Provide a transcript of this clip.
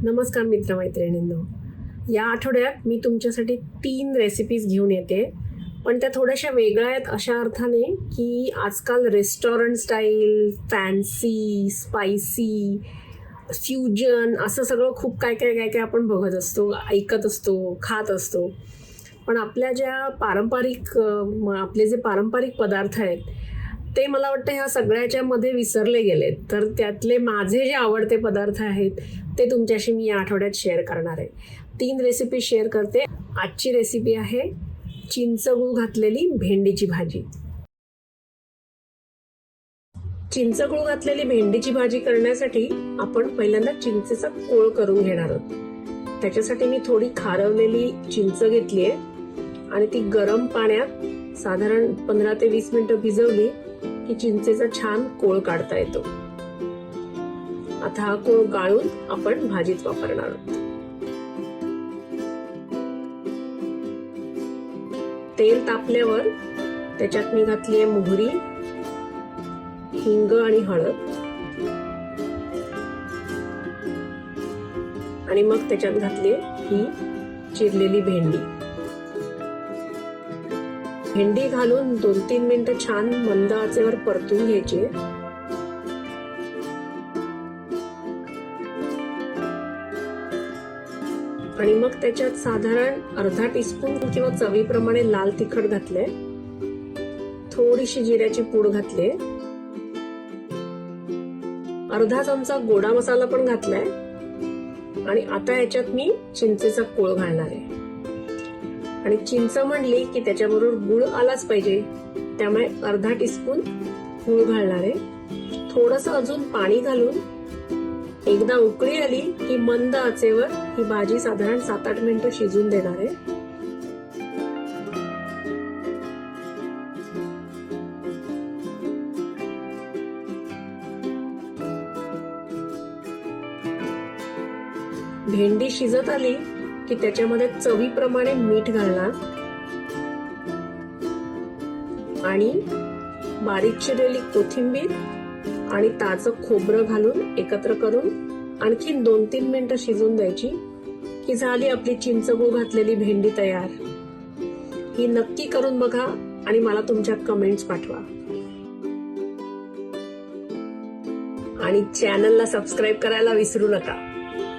नमस्कार मित्रमैत्रिणींनो. या आठवड्यात मी तुमच्यासाठी 3 रेसिपीज घेऊन येते, पण त्या थोड्याशा वेगळ्या आहेत अशा अर्थाने की आजकाल restaurant style, fancy, spicy, fusion असं सगळं खूप काय काय काय काय आपण बघत असतो, ऐकत असतो, खात असतो. पण आपल्या ज्या आपले जे पारंपरिक पदार्थ आहेत ते मला वाटतं ह्या सगळ्याच्या मध्ये विसरले गेलेत. तर त्यातले माझे जे आवडते पदार्थ आहेत ते तुमच्याशी मी या आठवड्यात शेअर करणार आहे. 3 रेसिपी शेअर करते. आजची रेसिपी आहे चिंचगूळ घातलेली भेंडीची भाजी. चिंचगूळ घातलेली भेंडीची भाजी करण्यासाठी आपण पहिल्यांदा चिंचेचा कोळ करून घेणार आहोत. त्याच्यासाठी मी थोडी खारवलेली चिंच घेतली आहे आणि ती गरम पाण्यात साधारण 15 ते 20 मिनिटं भिजवली की चिंचेचा छान कोळ काढता येतो. आता हा कोळ गाळून आपण भाजीत वापरणार आहोत. तेल तापल्यावर त्याच्यात मी घातली आहे मोहरी, हिंग आणि हळद आणि मग त्याच्यात घातली ही चिरलेली भेंडी. भेंडी घालून 2-3 मिनिटं छान मंद आचेवर परतून घ्यायची. आणि मग त्याच्यात साधारण अर्धा टीस्पून किंवा चवीप्रमाणे लाल तिखट घातले, थोडीशी जिऱ्याची पूड घातली, अर्धा चमचा गोडा मसाला पण घातलाय आणि आता याच्यात मी चिंचेचा कोळ घालणार आहे. आणि चिंच म्हणली की त्याच्याबरोबर गुळ आलाच पाहिजे, त्यामुळे अर्धा टीस्पून गुळ घालणार आहे. थोडंसं अजून पाणी घालून एकदा उकळी आली की मंद आचेवर ही भाजी साधारण 7-8 मिनिटं शिजून देणार आहे. भेंडी शिजत आली की त्याच्यामध्ये चवीप्रमाणे मीठ घालणार आणि बारीक चिरलेली कोथिंबीर आणि ताजं खोबरं घालून एकत्र करून आणखी 2-3 मिनिटं शिजून द्यायची की झाली आपली चिंचगूळ घातलेली भेंडी तयार. ही नक्की करून बघा आणि मला तुमच्या कमेंट्स पाठवा. आणि चॅनलला सबस्क्राईब करायला विसरू नका.